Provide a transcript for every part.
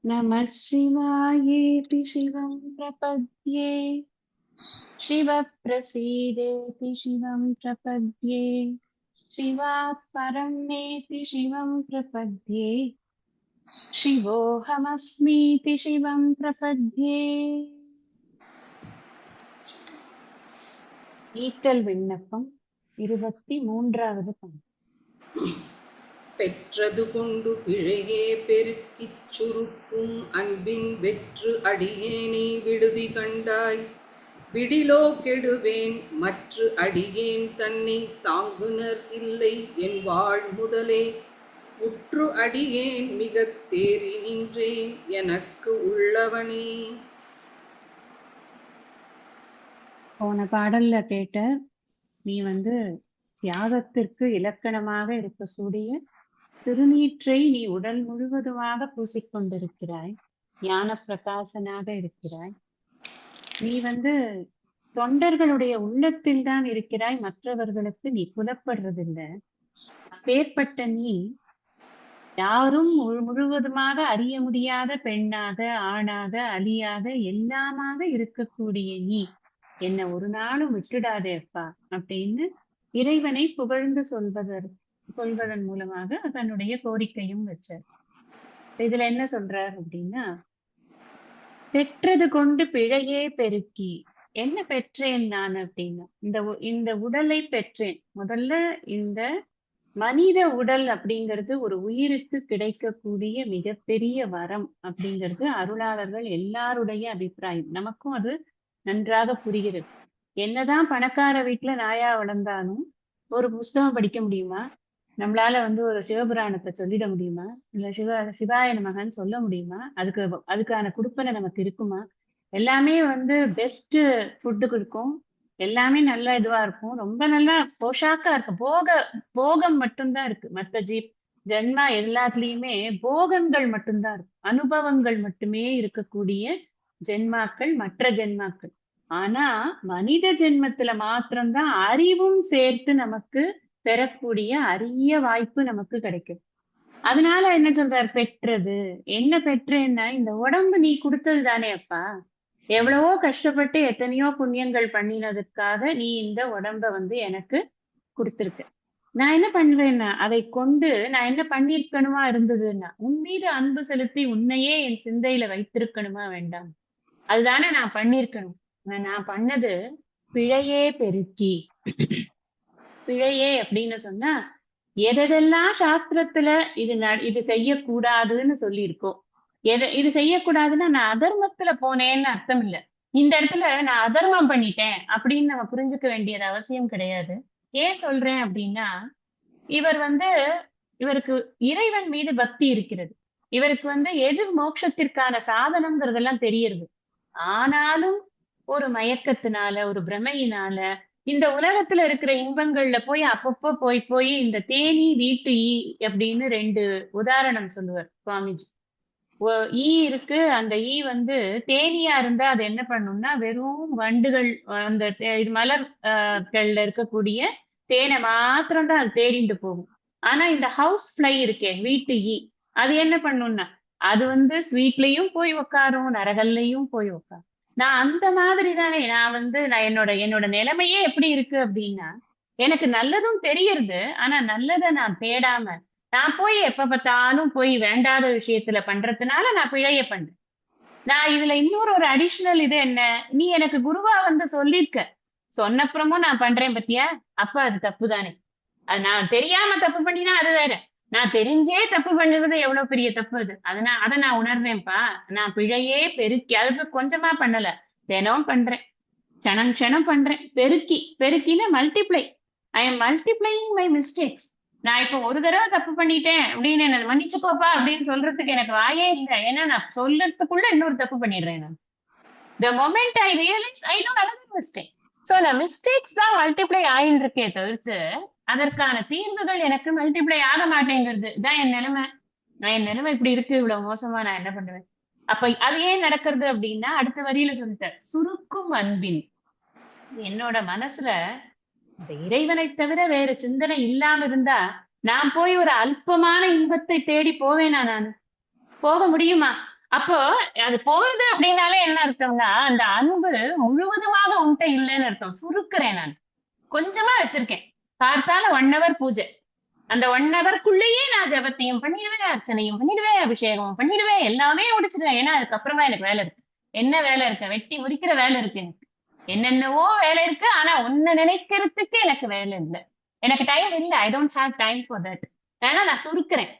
नमः शिवायेति शिवं प्रपद्ये शिवः प्रसीदेति शिवं प्रपद्ये शिवात् परं नेति शिवं प्रपद्ये शिवोऽहमस्मीति शिवं प्रपद्ये ஈட்டல் விண்ணப்பம் 23வது பண். பெற்றது கொண்டு பிழையே பெருக்கிச் சுருக்கும் அன்பின் வெற்று அடியேனை விடுதி கண்டாய். விடிலோ கெடுவேன் மற்று அடியேன் தன்னை தாங்குனர் இல்லை என் வாழ் முதலே. உற்று அடியேன் மிகத் தேறி நின்றேன் எனக்கு உள்ளவனே. போன பாடல்ல கேட்ட நீ தியாகத்திற்கு இலக்கணமாக இருக்கக்கூடிய திருநீற்றை நீ உடல் முழுவதுமாக பூசிக்கொண்டிருக்கிறாய். ஞான பிரகாசனாக இருக்கிறாய். நீ தொண்டர்களுடைய உள்ளத்தில் தான் இருக்கிறாய், மற்றவர்களுக்கு நீ புலப்படுறதில்லை. அப்பேற்பட்ட நீ யாரும் முழுவதுமாக அறிய முடியாத பெண்ணாக, ஆணாக, அலியாக, எல்லாமாக இருக்கக்கூடிய நீ என்னை ஒரு நாளும் விட்டுடாதே அப்பா அப்படின்னு இறைவனை புகழ்ந்து சொல்வதன் மூலமாக தன்னுடைய கோரிக்கையும் வச்சார். இதுல என்ன சொல்றார் அப்படின்னா, பெற்றது கொண்டு பிழையே பெருக்கி. என்ன பெற்றேன் நான் அப்படின்னா, இந்த உடலை பெற்றேன். முதல்ல இந்த மனித உடல் அப்படிங்கிறது ஒரு உயிருக்கு கிடைக்கக்கூடிய மிகப்பெரிய வரம் அப்படிங்கிறது அருளாளர்கள் எல்லாருடைய அபிப்பிராயம். நமக்கும் அது நன்றாக புரிகிறது. என்னதான் பணக்கார வீட்டுல நாயா வளர்ந்தாலும் ஒரு புஸ்தகம் படிக்க முடியுமா? நம்மளால ஒரு சிவபுராணத்தை சொல்லிட முடியுமா? இல்ல சிவாய நமகன்னு சொல்ல முடியுமா? அதுக்கான குடுப்பனை நமக்கு இருக்குமா? எல்லாமே பெஸ்ட் ஃபுட்டு கொடுக்கும், எல்லாமே நல்ல இதுவா இருக்கும், ரொம்ப நல்லா போஷாக்கா இருக்கும். போகம் மட்டும்தான் இருக்கு. மற்ற ஜென்மா எல்லாத்துலயுமே போகங்கள் மட்டும்தான் இருக்கு, அனுபவங்கள் மட்டுமே இருக்கக்கூடிய ஜென்மாக்கள் மற்ற ஜென்மாக்கள். ஆனா மனித ஜென்மத்துல மாத்திரம்தான் அறிவும் சேர்த்து நமக்கு பெறக்கூடிய அரிய வாய்ப்பு நமக்கு கிடைக்கும். அதனால என்ன சொல்றார்? பெற்றது. என்ன பெற்றேன்னா, இந்த உடம்பு நீ கொடுத்தது தானே அப்பா. எவ்வளவோ கஷ்டப்பட்டு எத்தனையோ புண்ணியங்கள் பண்ணினதுக்காக நீ இந்த உடம்ப எனக்கு கொடுத்திருக்க. நான் என்ன பண்றேன்னா, அதை கொண்டு நான் என்ன பண்ணிருக்கணுமா இருந்ததுன்னா, உன் மீது அன்பு செலுத்தி உன்னையே என் சிந்தையில வைத்திருக்கணுமா வேண்டாம்? அதுதானே நான் பண்ணிருக்கணும். நான் பண்ணது பிழையே பெருக்கி. பிழையே அப்படின்னு சொன்னா, எதெல்லாம் சாஸ்திரத்துல இது செய்யக்கூடாதுன்னு சொல்லியிருக்கோம். இது செய்யக்கூடாதுன்னா நான் அதர்மத்துல போனேன்னு அர்த்தம் இல்ல. இந்த இடத்துல நான் அதர்மம் பண்ணிட்டேன் அப்படின்னு நம்ம புரிஞ்சுக்க வேண்டியது அவசியம் கிடையாது. ஏன் சொல்றேன் அப்படின்னா, இவருக்கு இறைவன் மீது பக்தி இருக்கிறது. இவருக்கு எது மோட்சத்திற்கான சாதனங்கிறதெல்லாம் தெரியுது. ஆனாலும் ஒரு மயக்கத்தினால, ஒரு பிரமையினால இந்த உலகத்துல இருக்கிற இன்பங்கள்ல போய் அப்பப்போ போய் இந்த தேனி வீட்டு ஈ அப்படின்னு 2 உதாரணம் சொல்லுவார் சுவாமிஜி. ஈ இருக்கு. அந்த ஈ தேனியா இருந்தா அது என்ன பண்ணும்னா, வெறும் வண்டுகள், அந்த மலர்கள்ல இருக்கக்கூடிய தேனை மாத்திரம்தான் அது தேடிட்டு போகும். ஆனா இந்த ஹவுஸ் ஃபிளை இருக்கே, வீட்டு ஈ, அது என்ன பண்ணும்னா, அது ஸ்வீட்லயும் போய் உட்காரும், நரகல்லையும் போய் உட்காரும். நான் அந்த மாதிரி தானே. நான் என்னோட நிலைமையே எப்படி இருக்கு அப்படின்னா, எனக்கு நல்லதும் தெரியறது. ஆனா நல்லதை நான் தேடாம நான் போய் எப்ப பார்த்தாலும் போய் வேண்டாத விஷயத்துல பண்றதுனால நான் பிழைய பண்றேன். நான் இதுல இன்னொரு அடிஷனல் இது என்ன, நீ எனக்கு குருவா சொல்லிருக்க, சொன்னப்புறமும் நான் பண்றேன் பத்தியா, அப்ப அது தப்பு தானே. அது நான் தெரியாம தப்பு பண்ணினா அது வேற. நான் தெரிஞ்சே தப்பு பண்றது எவ்வளவு பெரிய தப்பு அது. அதை நான் உணர்வேன்ப்பா. நான் பிழையே பெருக்கி, அது கொஞ்சமா பண்ணல, தினம் பண்றேன், க்ஷணம் பண்றேன். பெருக்கின multiply. I am multiplying my mistakes. நான் இப்ப ஒரு தடவை தப்பு பண்ணிட்டேன் அப்படின்னு என்ன மன்னிச்சுக்கோப்பா அப்படின்னு சொல்றதுக்கு எனக்கு வாயே இல்லை. ஏன்னா நான் சொல்றதுக்குள்ள இன்னொரு தப்பு பண்ணிடுறேன். நான் the moment I realise I do another mistake. So நான் மிஸ்டேக்ஸ் தான் மல்டிப்ளை ஆயின்னு இருக்கே தவிர்த்து அதற்கான தீர்வுகள் எனக்கு மல்டிப்ளை ஆக மாட்டேங்கிறது. இதான் என் நிலைமை. என் நிலைமை இப்படி இருக்கு, இவ்வளவு மோசமா, நான் என்ன பண்ணுவேன்? அப்ப அது ஏன் நடக்கிறது அப்படின்னா, அடுத்த வரியில சொல்லிட்டேன், சுருக்கும் அன்பின். என்னோட மனசுல இந்த இறைவனை தவிர வேற சிந்தனை இல்லாம இருந்தா நான் போய் ஒரு அல்பமான இன்பத்தை தேடி போவேனா? நான் போக முடியுமா? அப்போ அது போகுது அப்படின்னாலே என்ன அர்த்தம்னா, அந்த அன்பு முழுவதுமாக உன்கிட்ட இல்லைன்னு அர்த்தம். சுருக்குறேன் நான். கொஞ்சமா வச்சிருக்கேன். காத்தால 1 ஹவர் பூஜை. அந்த 1 ஹவர்க்குள்ளேயே நான் ஜெபத்தையும் பண்ணிடுவேன், அர்ச்சனையும் பண்ணிடுவேன், அபிஷேகமும் பண்ணிடுவேன், எல்லாமே முடிச்சிடுவேன். ஏன்னா அதுக்கப்புறமா எனக்கு வேலை இருக்கு. என்ன வேலை இருக்கு? வெட்டி முறிக்கிற வேலை இருக்கு எனக்கு. என்னென்னவோ வேலை இருக்கு. ஆனா உன்னை நினைக்கிறதுக்கு எனக்கு வேலை இல்ல. எனக்கு டைம் இல்ல. I don't have time for that. ஆனா நான் சுருக்குறேன்.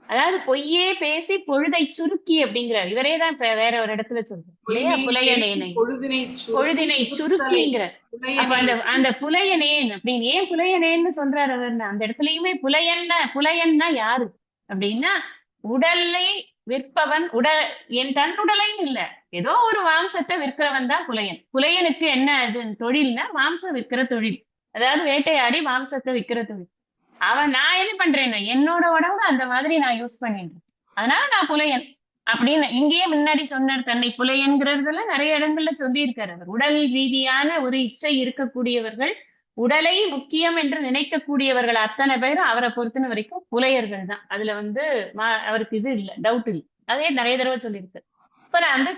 அதாவது பொய்யே பேசி பொழுதை சுருக்கி அப்படிங்கிறார். இவரே தான் இப்ப வேற ஒரு இடத்துல சொல்றார் இல்லையா? பொய்மையை பெருக்கி புலையனேனை பொழுதினை சுருக்கி பொழுதினை புத்தலை சுருக்கிங்கிறார். அப்ப புலையனே. அந்த புலையனேன் அப்படின்னு ஏன் புலையனேன்னு சொல்றாரு அவர்? அந்த இடத்துலயுமே புலையன்னா யாரு அப்படின்னா, உடலை விற்பவன். என் தன் உடலையும் இல்ல, ஏதோ ஒரு மாம்சத்தை விற்கிறவன் தான் புலையன். புலையனுக்கு என்ன இது தொழில்னா மாம்சம் விற்கிற தொழில். அதாவது வேட்டையாடி மாம்சத்தை விற்கிற தொழில். நான் என்ன பண்றேன்னா என்னோட உடம்பு அந்த மாதிரி நான் யூஸ் பண்ணிடுறேன். அதனால நான் புலையன் அப்படின்னு இங்கேயே முன்னாடி சொன்னார். தன்னை புலையன்கிறதுல நிறைய இடங்கள்ல சொல்லி இருக்காரு அவர். உடல் ரீதியான ஒரு இச்சை இருக்கக்கூடியவர்கள், உடலை முக்கியம் என்று நினைக்கக்கூடியவர்கள் அத்தனை பேரும் அவரை பொறுத்தன வரைக்கும் புலையர்கள் தான். அதுல வந்து அவருக்கு இது இல்ல, டவுட் இல்லை. அதே நிறைய தடவை சொல்லியிருக்கு. இப்ப நான் அந்த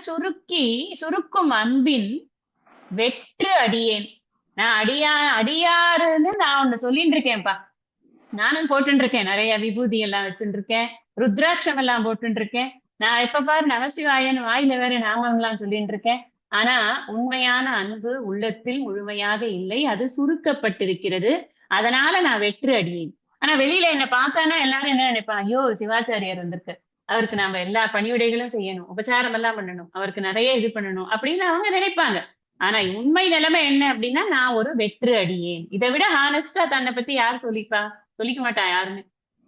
சுருக்கும் அன்பின் வெற்று அடியேன். நான் அடியாருன்னு நான் ஒண்ணு சொல்லிட்டு இருக்கேன்ப்பா. நானும் போட்டுட்டு இருக்கேன். நிறைய விபூதி எல்லாம் வச்சுட்டு இருக்கேன். ருத்ராட்சம் எல்லாம் போட்டுட்டு இருக்கேன். நான் எப்ப பாரு நமசிவாயன் வாயில வேற நாமம்லாம் சொல்லிட்டு இருக்கேன். ஆனா உண்மையான அன்பு உள்ளத்தில் முழுமையாக இல்லை. அது சுருக்கப்பட்டிருக்கிறது. அதனால நான் வெற்று அடியேன். ஆனா வெளியில என்ன பார்த்தானா எல்லாரும் என்ன நினைப்பாங்க? ஐயோ, சிவாச்சாரியார் வந்திருக்கு, அவருக்கு நாம எல்லா பணிவிடைகளும் செய்யணும், உபச்சாரம் எல்லாம் பண்ணணும், அவருக்கு நிறைய இது பண்ணணும் அப்படின்னு அவங்க நினைப்பாங்க. ஆனா உண்மை நிலைமை என்ன அப்படின்னா, நான் ஒரு வெற்று அடியேன். இதை விட ஹானஸ்டா தன்னை பத்தி யார் சொல்லிப்பா? சொல்லிக்க மாட்டா யாருமே.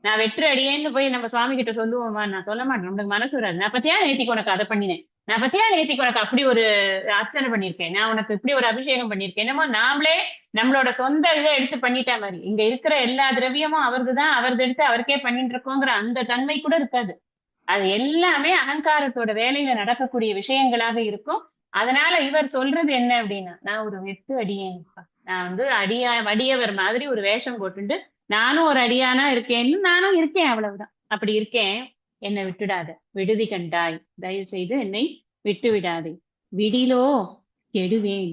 நான் வெற்று அடியேன்னு போய் நம்ம சுவாமி கிட்ட சொல்லுவோமா? நான் சொல்ல மாட்டேன். நம்மளுக்கு மனசு வராது. நான் பத்தியா நேத்திக்கு உனக்கு அதை பண்ணினேன், நான் பத்தியா நேத்திக்கு உனக்கு அப்படி ஒரு அர்ச்சனை பண்ணிருக்கேன், நான் உனக்கு இப்படி ஒரு அபிஷேகம் பண்ணிருக்கேன். என்னமோ நாமளே நம்மளோட சொந்த இதை எடுத்து பண்ணிட்டா மாதிரி. இங்க இருக்கிற எல்லா திரவியமும் அவருதுதான், அவரது எடுத்து அவருக்கே பண்ணிட்டு இருக்கோங்கிற அந்த தன்மை கூட இருக்காது. அது எல்லாமே அகங்காரத்தோட வேலையில நடக்கக்கூடிய விஷயங்களாக இருக்கும். அதனால இவர் சொல்றது என்ன அப்படின்னா, நான் ஒரு வெற்று அடியேன். நான் வந்து அடியவர் மாதிரி ஒரு வேஷம் போட்டுட்டு நானும் ஒரு அடியானா இருக்கேன்னு நானும் இருக்கேன், அவ்வளவுதான். அப்படி இருக்கேன். என்னை விட்டுடாத. விடுதி கண்டாய், தயவு செய்து என்னை விட்டு விடாதே. விடிலோ கெடுவேன்.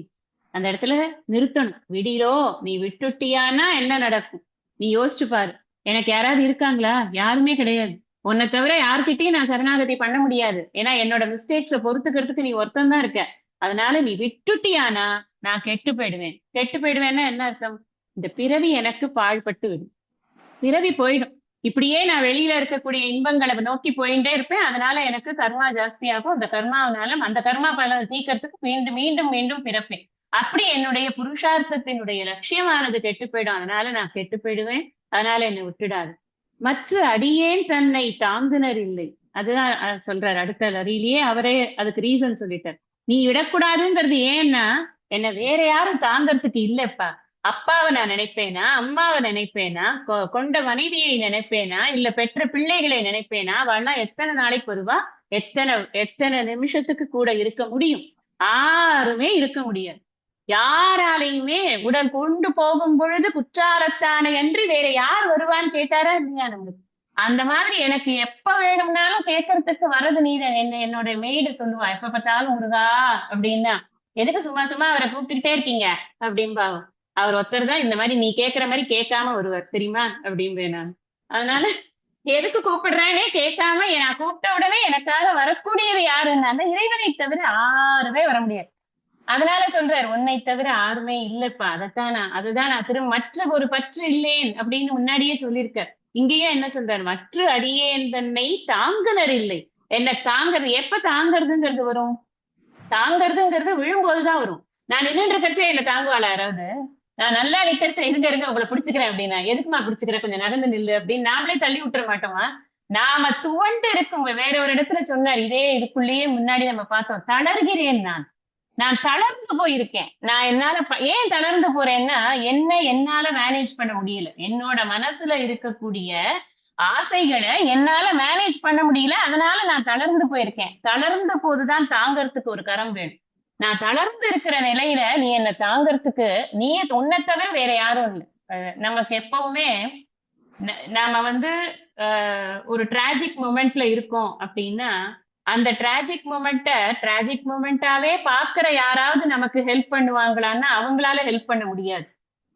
அந்த இடத்துல நிறுத்தணும். விடிலோ, நீ விட்டுட்டியானா என்ன நடக்கும் நீ யோசிச்சு பாரு. எனக்கு யாராவது இருக்காங்களா? யாருமே கிடையாது. உன்னை தவிர யார்கிட்டயும் நான் சரணாகதி பண்ண முடியாது. ஏன்னா என்னோட மிஸ்டேக்ஸ பொறுத்துக்கிறதுக்கு நீ ஒருத்தன் தான் இருக்க. அதனால நீ விட்டுட்டியானா நான் கெட்டு போயிடுவேன். கெட்டு போயிடுவேன்னா என்ன அர்த்தம்? இந்த பிறவி எனக்கு பாழ்பட்டு விடும். பிறவி போயிடும். இப்படியே நான் வெளியில இருக்கக்கூடிய இன்பங்களை நோக்கி போயிட்டே இருப்பேன். அதனால எனக்கு கர்மா ஜாஸ்தியாகும். அந்த கர்மாவனால அந்த கர்மா பலனை தீக்கிறதுக்கு மீண்டும் மீண்டும் மீண்டும் பிறப்பேன். அப்படி என்னுடைய புருஷார்த்தத்தினுடைய லட்சியமானது கெட்டு போயிடும். அதனால நான் கெட்டு போயிடுவேன். அதனால என்னை விட்டுடாது. மற்ற அடியேன் தன்னை தாங்குனர் இல்லை. அதுதான் சொல்றாரு அடுத்த வரியிலேயே. அவரே அதுக்கு ரீசன் சொல்லிட்டார். நீ விடக்கூடாதுங்கிறது ஏன்னா, என்ன வேற யாரும் தாங்கறதுக்கு இல்லப்பா. அப்பாவை நான் நினைப்பேனா, அம்மாவை நினைப்பேனா, கொண்ட மனைவியை நினைப்பேனா, இல்ல பெற்ற பிள்ளைகளை நினைப்பேனா? அவள்லாம் எத்தனை நாளைக்கு வருவா? எத்தனை எத்தனை நிமிஷத்துக்கு கூட இருக்க முடியும்? யாருமே இருக்க முடியாது. யாராலையுமே உடல் கொண்டு போகும் பொழுது குற்றாலத்தானே அன்றி வேற யார் வருவான்னு கேட்டாரா இல்லையா நம்மளுக்கு? அந்த மாதிரி எனக்கு எப்ப வேணும்னாலும் கேட்கறதுக்கு வரது நீதான். என்னோட மெய்டு சொல்லுவா, எப்ப பார்த்தாலும் முருகா அப்படின்னா, எதுக்கு சும்மா சும்மா அவரை கூப்பிட்டுக்கிட்டே இருக்கீங்க அப்படின்பாவ. அவர் ஒருத்தர் தான் இந்த மாதிரி நீ கேட்கிற மாதிரி கேட்காம வருவார் தெரியுமா அப்படின்பேன் நான். அதனால எதுக்கு கூப்பிடுறேனே கேட்காம நான் கூப்பிட்ட உடனே எனக்காக வரக்கூடியது யாருன்னா அந்த இறைவனை தவிர யாருமே வர முடியாது. அதனால சொல்றாரு, உன்னை தவிர யாருமே இல்லப்பா. அதுதான் நான் திரும்ப மற்ற ஒரு பற்று இல்லேன் அப்படின்னு முன்னாடியே சொல்லியிருக்கார். இங்கேயே என்ன சொல்றாரு? மற்ற அடியேன் தன்னை தாங்குனர் இல்லை. என்ன தாங்குறது எப்ப தாங்குறதுங்கிறது வரும்? தாங்குறதுங்கிறது விழும்போதுதான் வரும். நான் நின்றுட்டு இருக்கச்சே என்ன தாங்குவாளா யாராவது? நான் நல்லா நிக்கிறச்சே இருங்க உங்களை பிடிச்சுக்கிறேன் அப்படின்னா, எதுக்குமா பிடிச்சுக்கிறேன், கொஞ்சம் நகர்ந்து நில்லு அப்படின்னு நாமளே தள்ளி விட்டுற மாட்டோமா? நாம துவண்டு இருக்கும். வேற ஒரு இடத்துல சொன்னார், இதே இதுக்குள்ளேயே முன்னாடி நம்ம பார்த்தோம். தளர்கிறேன் நான் தளர்ந்து போயிருக்கேன். நான் ஏன் தளர்ந்து போறேன்னா, என்னால மேனேஜ் பண்ண முடியல. என்னோட மனசுல இருக்கக்கூடிய ஆசைகளை என்னால மேனேஜ் பண்ண முடியல. அதனால நான் தளர்ந்து போயிருக்கேன். தளர்ந்த போதுதான் தாங்கறதுக்கு ஒரு கரம் வேணும். நான் தளர்ந்து இருக்கிற நிலையில நீ என்ன தாங்கறதுக்கு உன்னை தவிர வேற யாரும் இல்லை. நமக்கு எப்பவுமே நாம வந்து ஒரு டிராஜிக் மொமெண்ட்ல இருக்கோம் அப்படின்னா, அந்த டிராஜிக் மூமெண்டாவே பாக்குற யாராவது நமக்கு ஹெல்ப் பண்ணுவாங்களான்னா அவங்களால ஹெல்ப் பண்ண முடியாது.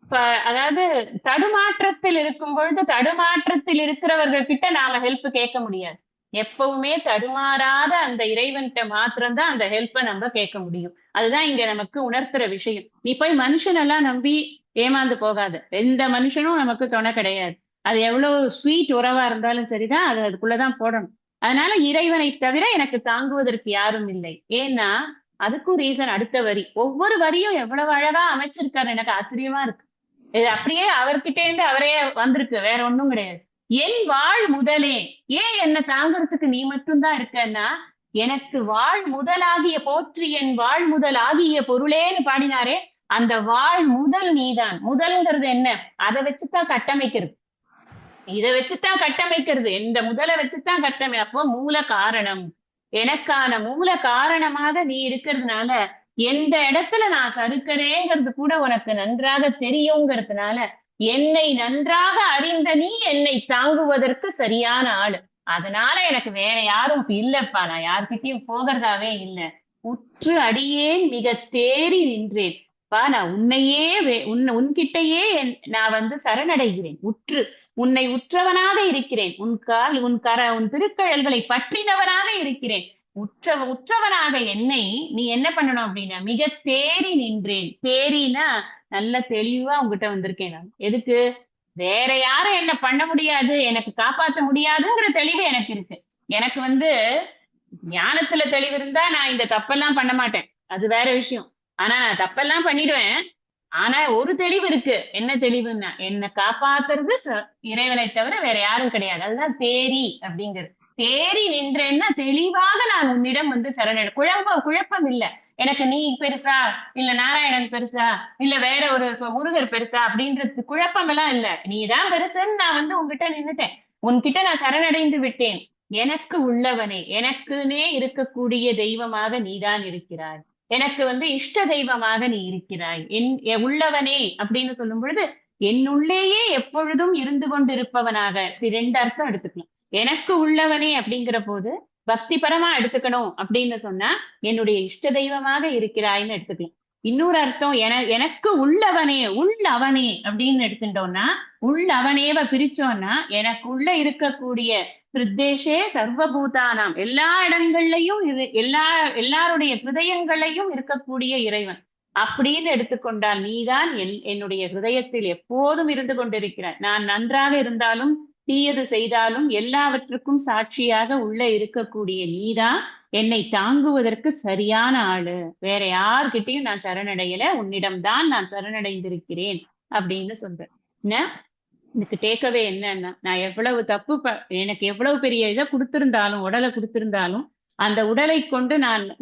இப்ப அதாவது தடுமாற்றத்தில் இருக்கும் பொழுது தடுமாற்றத்தில் இருக்கிறவர்கள் கிட்ட நாம ஹெல்ப் கேட்க முடியாது. எப்பவுமே தடுமாறாத அந்த இறைவன்கிட்ட மாத்திரம்தான் அந்த ஹெல்ப்பை நம்ம கேட்க முடியும். அதுதான் இங்க நமக்கு உணர்த்துற விஷயம். நீ போய் மனுஷனெல்லாம் நம்பி ஏமாந்து போகாத. எந்த மனுஷனும் நமக்கு துணை கிடையாது. அது எவ்வளவு ஸ்வீட் உறவா இருந்தாலும் சரிதான், அது அதுக்குள்ளதான் போடணும். அதனால இறைவனை தவிர எனக்கு தாங்குவதற்கு யாரும் இல்லை. ஏன்னா அதுக்கும் ரீசன் அடுத்த வரி. ஒவ்வொரு வரியும் எவ்வளவு அழகா அமைச்சிருக்காரு, எனக்கு ஆச்சரியமா இருக்கு. இது அப்படியே அவர்கிட்ட இருந்து அவரே வந்திருக்கு, வேற ஒண்ணும் கிடையாது. என் வாழ் முதலே, ஏன் என்ன தாங்குறதுக்கு நீ மட்டும்தான் இருக்கன்னா, எனக்கு வாழ் முதலாகிய போற்றி என் வாழ் முதல் ஆகிய பொருளேன்னு பாடினாரே, அந்த வாழ் முதல் நீதான். முதல்ங்கிறது என்ன? அதை வச்சுதான் கட்டமைக்கிறது. இதை வச்சுதான் கட்டமைக்கிறது. இந்த முதலை வச்சுதான் அப்போ மூல காரணம். எனக்கான மூல காரணமாக நீ இருக்கிறதுனால எந்த இடத்துல நான் சறுக்கிறேங்கிறது கூட உனக்கு நன்றாக தெரியுங்கிறதுனால என்னை நன்றாக அறிந்த நீ என்னை தாங்குவதற்கு சரியான ஆளு. அதனால எனக்கு வேற யாரும் இல்லப்பா, நான் யார்கிட்டயும் போகிறதாவே இல்லை. உற்று அடியேன் மிக தேறி நின்றேன். பா, நான் உன்னையே உன்கிட்டயே நான் சரணடைகிறேன். உன்னை உற்றவனாக இருக்கிறேன். உன் திருக்கழல்களை பற்றினவனாக இருக்கிறேன். உற்றவனாக என்னை நீ என்ன பண்ணணும் அப்படின்னா மிக தேறி நின்றேன். தேறினா நல்ல தெளிவா உங்ககிட்ட வந்திருக்கேன். நான் எதுக்கு? வேற யாரும் என்ன பண்ண முடியாது, எனக்கு காப்பாற்ற முடியாதுங்கிற தெளிவு எனக்கு இருக்கு. எனக்கு ஞானத்துல தெளிவு இருந்தா நான் இந்த தப்பெல்லாம் பண்ண மாட்டேன், அது வேற விஷயம். ஆனா நான் தப்பெல்லாம் பண்ணிடுவேன். ஆனா ஒரு தெளிவு இருக்கு. என்ன தெளிவுன்னா, என்னை காப்பாத்துறது இறைவனை தவிர வேற யாரும் கிடையாது. அதுதான் தேரி அப்படிங்கிறது. தேறி நின்றேன்னா தெளிவாக நான் உன்னிடம் சரணடை. குழப்பம் இல்ல. எனக்கு நீ பெருசா, இல்ல நாராயணன் பெருசா, இல்ல வேற ஒரு முருகர் பெருசா அப்படின்றது குழப்பம் எல்லாம் இல்ல. நீதான் பெருசுன்னு நான் உங்ககிட்ட நின்னுட்டேன். உன்கிட்ட நான் சரணடைந்து விட்டேன். எனக்கு உள்ளவனே, எனக்குன்னே இருக்கக்கூடிய தெய்வமாக நீதான் இருக்கிறாய். எனக்கு இஷ்ட தெய்வமாக நீ இருக்கிறாய். உள்ளவனே அப்படின்னு சொல்லும் பொழுது என்னுள்ளேயே எப்பொழுதும் இருந்து கொண்டிருப்பவனாக. ரெண்டு அர்த்தம் எடுத்துக்கலாம். எனக்கு உள்ளவனே அப்படிங்கிற போது பக்தி பரமா எடுத்துக்கணும் அப்படின்னு சொன்னா என்னுடைய இஷ்ட தெய்வமாக இருக்கிறாய்ன்னு எடுத்துக்கலாம். இன்னொரு அர்த்தம் எனக்கு உள்ளவனே, உள்ளவனே அப்படின்னு எடுத்துட்டோம்னா, உள்ளவனேவ பிரிச்சோம்னா எனக்குள்ள இருக்கக்கூடிய ஹிருத்தேஷே சர்வபூதானாம், எல்லா இடங்கள்லயும் எல்லாருடைய ஹிருதயங்களையும் இருக்கக்கூடிய இறைவன் அப்படின்னு எடுத்துக்கொண்டால் நீதான் என்னுடைய ஹிருதயத்தில் எப்போதும் இருந்து கொண்டிருக்கிறாய். நான் நன்றாக இருந்தாலும் தீயது செய்தாலும் எல்லாவற்றுக்கும் சாட்சியாக உள்ள இருக்கக்கூடிய நீதான் என்னை தாங்குவதற்கு சரியான ஆளு. வேற யார்கிட்டையும் நான் சரணடையல, உன்னிடம்தான் நான் சரணடைந்திருக்கிறேன் அப்படின்னு சொல்றேன். இதுக்கு டேக்கவே என்னன்னா, நான் எவ்வளவு எனக்கு எவ்வளவு பெரிய இதை கொடுத்திருந்தாலும், உடலை கொடுத்திருந்தாலும், அந்த உடலை கொண்டு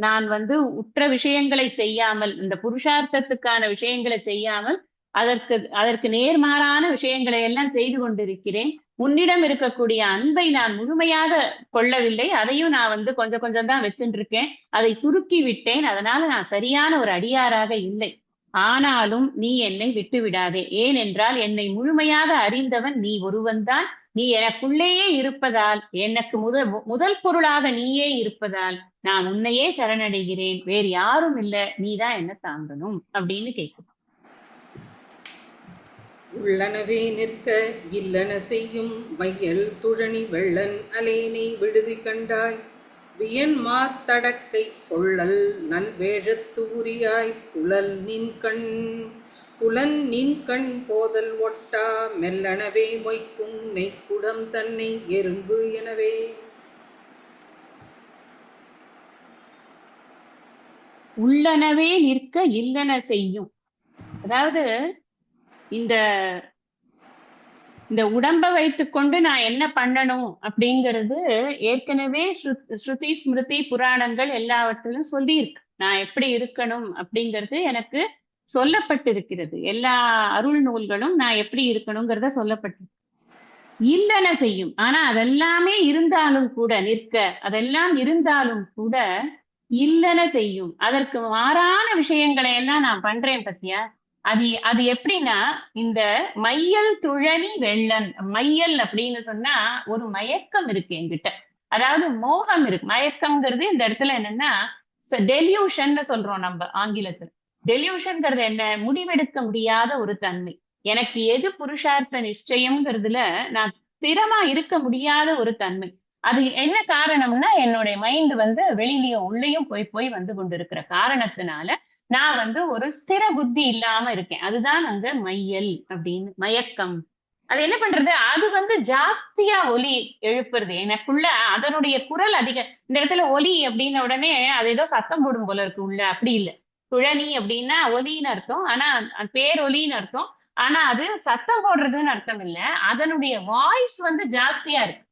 நான் உற்ற விஷயங்களை செய்யாமல், இந்த புருஷார்த்தத்துக்கான விஷயங்களை செய்யாமல் அதற்கு நேர்மாறான விஷயங்களை எல்லாம் செய்து கொண்டிருக்கிறேன். உன்னிடம் இருக்கக்கூடிய அன்பை நான் முழுமையாக கொள்ளவில்லை. அதையும் நான் கொஞ்சம் கொஞ்சம் தான் வச்சுட்டு இருக்கேன். அதை சுருக்கி விட்டேன். அதனால நான் சரியான ஒரு அடியாராக இல்லை. ஆனாலும் நீ என்னை விட்டு விடாதே. ஏனென்றால் என்னை முழுமையாக அறிந்தவன் நீ ஒருவன்தான். நீ எனக்குள்ளேயே இருப்பதால், எனக்கு முதல் பொருளாக நீயே இருப்பதால் நான் உன்னையே சரணடைகிறேன். வேறு யாரும் இல்லை, நீதான் என்ன தாங்கணும் அப்படின்னு கேட்கும். உள்ளனவே நிற்க இல்லன செய்யும் மையல் துழனி வெள்ளன் அலேனை விடுதி கண்டாய். வியன் மாத்தடக்கை கொள்ளல் நல்வேழத்து உரியாய் புலன் நின் கண் போதல் ஒட்டா மெல்லனவே மொய்க்கும் நெய்க்குடம் தன்னை எறும்பு எனவே. உள்ளனவே நிற்க இல்லன செய்யும். அதாவது இந்த உடம்ப வைத்துக்கொண்டு நான் என்ன பண்ணணும் அப்படிங்கிறது ஏற்கனவே ஸ்ருதி ஸ்மிருதி புராணங்கள் எல்லாவற்றிலும் சொல்லி இருக்கு. நான் எப்படி இருக்கணும் அப்படிங்கிறது எனக்கு சொல்லப்பட்டிருக்கிறது. எல்லா அருள் நூல்களும் நான் எப்படி இருக்கணுங்கிறத சொல்லப்பட்டிருக்கு. இல்லன செய்யும். ஆனா அதெல்லாமே இருந்தாலும் கூட, நிற்க அதெல்லாம் இருந்தாலும் கூட இல்லன செய்யும். அதற்கு மாறான விஷயங்களை எல்லாம் நான் பண்றேன் பத்தியா. அது எப்படின்னா, இந்த மையல் துழனி வெள்ளன். மையல் அப்படின்னு சொன்னா ஒரு மயக்கம் இருக்கு என்கிட்ட. அதாவது மோகம் இருக்கு. மயக்கம்ங்கிறது இந்த இடத்துல என்னன்னா டெல்யூஷன் சொல்றோம் நம்ம ஆங்கிலத்துல. டெல்யூஷன்ங்கிறது என்ன? முடிவெடுக்க முடியாத ஒரு தன்மை. எனக்கு எது புருஷார்த்த நிச்சயம்ங்கிறதுல நான் ஸ்திரமா இருக்க முடியாத ஒரு தன்மை. அது என்ன காரணம்னா என்னுடைய மைண்ட் வந்து வெளியிலயும் உள்ளேயும் போய் போய் வந்து கொண்டிருக்கிற காரணத்தினால நான் வந்து ஒரு ஸ்திர புத்தி இல்லாம இருக்கேன். அதுதான் அந்த மையல் அப்படின்னு, மயக்கம். அது என்ன பண்றது? அது வந்து ஜாஸ்தியா ஒலி எழுப்புறது எனக்குள்ள. அதனுடைய குரல் அதிக. இந்த இடத்துல ஒலி அப்படின்ன உடனே அது ஏதோ சத்தம் போடும் போல இருக்கு உள்ள. அப்படி இல்ல. குழலி அப்படின்னா ஒலின்னு அர்த்தம். ஆனா பேரொலின்னு அர்த்தம். ஆனா அது சத்தம் போடுறதுன்னு அர்த்தம் இல்ல. அதனுடைய வாய்ஸ் வந்து ஜாஸ்தியா இருக்கு.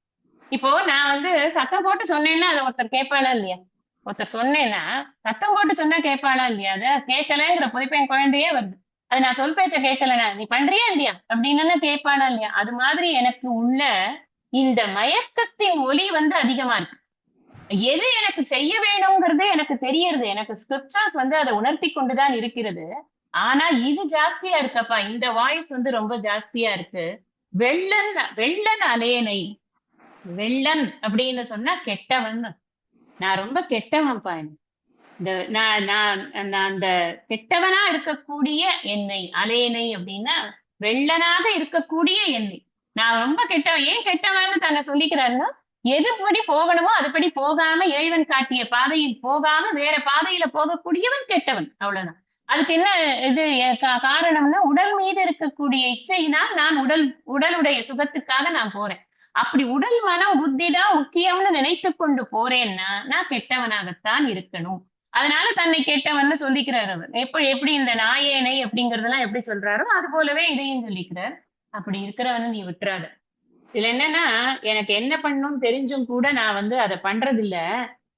இப்போ நான் வந்து சத்தம் போட்டு சொன்னேன்னா அதை ஒருத்தர் கேட்பாளா இல்லையா? ஒருத்தர் சொன்னேன்னா சத்தம் போட்டு சொன்னா கேட்பாளா இல்லையா? அத கேட்கலங்கிற பொய்ப்பு என் குழந்தையே வருது. அது நான் சொல் பேச்ச கேட்கலனா நீ பண்றியா இல்லையா அப்படின்னு கேட்பாளா இல்லையா? அது மாதிரி எனக்கு உள்ள இந்த மயக்கத்தின் ஒலி வந்து அதிகமா இருக்கு. எது எனக்கு செய்ய வேணுங்கிறது எனக்கு தெரியறது. எனக்கு ஸ்கிரிப்சர்ஸ் வந்து அதை உணர்த்தி கொண்டுதான் இருக்கிறது. ஆனா இது ஜாஸ்தியா இருக்கப்பா. இந்த வாய்ஸ் வந்து ரொம்ப ஜாஸ்தியா இருக்கு. வெள்ளன் வெள்ளன் அலேனை. வெள்ளன் அப்படின்னு சொன்னா கெட்டவன். நான் ரொம்ப கெட்டவன்ப்பா. இந்த நான் நான் நான் அந்த கெட்டவனா இருக்கக்கூடிய என்னை, அலேனை அப்படின்னா வெள்ளனாக இருக்கக்கூடிய என்னை. நான் ரொம்ப கெட்டவன். ஏன் கெட்டவன்னு தன்னை சொல்லிக்கிறாருன்னா, எதுபடி போகணுமோ அதுபடி போகாம, இறைவன் காட்டிய பாதையில் போகாம வேற பாதையில போகக்கூடியவன் கெட்டவன். அவ்வளவுதான். அதுக்கு என்ன இது காரணம்னா, உடல் மீது இருக்கக்கூடிய இச்சையினால் நான் உடலுடைய சுகத்துக்காக நான் போறேன். அப்படி உடல் மனம் புத்தி தான் முக்கியம்னு நினைத்து கொண்டு போறேன்னா நான் கெட்டவனாகத்தான் இருக்கணும். அதனால தன்னை கெட்டவன்னு சொல்லிக்கிறார் அவர். எப்படி எப்படி இந்த நாயேனை அப்படிங்கறதெல்லாம் எப்படி சொல்றாரோ அது போலவே இதையும் சொல்லிக்கிறார். அப்படி இருக்கிறவன நீ விட்டுறாத. இதுல என்னன்னா, எனக்கு என்ன பண்ணணும்னு தெரிஞ்சும் கூட நான் வந்து அதை பண்றது இல்ல.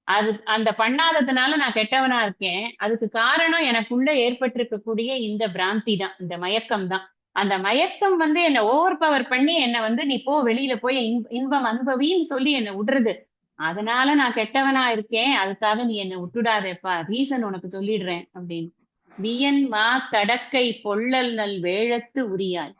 அது அந்த பண்ணாததுனால நான் கெட்டவனா இருக்கேன். அதுக்கு காரணம் எனக்குள்ள ஏற்பட்டிருக்கக்கூடிய இந்த பிராந்தி தான், இந்த மயக்கம் தான். அந்த மயக்கம் வந்து என்ன ஓவர் பவர் பண்ணி என்ன வந்து நீ போ வெளியில போய் இன்பம் அனுபவின்னு சொல்லி என்ன விடுறது. அதனால நான் கெட்டவனா இருக்கேன். அதுக்காக நீ என்ன விட்டுடாதேப்பா. ரீசன் உனக்கு சொல்லிடுறேன் அப்படின்னு. வியன் மா தடக்கை பொள்ளல் நல் வேழத்து உரியாய்.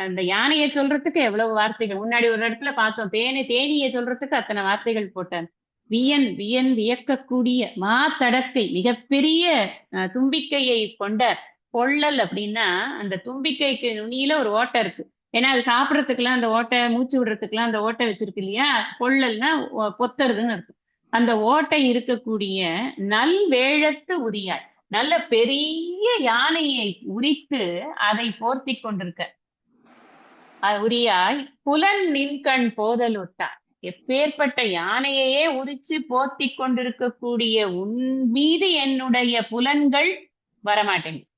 அந்த யானையை சொல்றதுக்கு எவ்வளவு வார்த்தைகள். முன்னாடி ஒரு இடத்துல பார்த்தோம். தேனியை சொல்றதுக்கு அத்தனை வார்த்தைகள் போட்டார். வியன் வியன் வியக்கக்கூடிய மா தடக்கை, மிகப்பெரிய தும்பிக்கையை கொண்ட பொள்ளல் அப்படின்னா அந்த தும்பிக்கைக்கு நுனியில ஒரு ஓட்டை இருக்கு. ஏன்னா அது சாப்பிடறதுக்குலாம் அந்த ஓட்டை, மூச்சு விடுறதுக்குலாம் அந்த ஓட்டை வச்சிருக்கு இல்லையா? பொள்ளல்னா பொத்துறதுன்னு இருக்கும். அந்த ஓட்டை இருக்கக்கூடிய நல் வேழத்து உரியாய், நல்ல பெரிய யானையை உரித்து அதை போர்த்தி கொண்டிருக்க உரியாய் புலன் நின்கண் போதல் ஒட்டா. எப்பேற்பட்ட யானையையே உரிச்சு போர்த்தி கொண்டிருக்கக்கூடிய உன் மீது என்னுடைய புலன்கள் வரமாட்டேங்குது.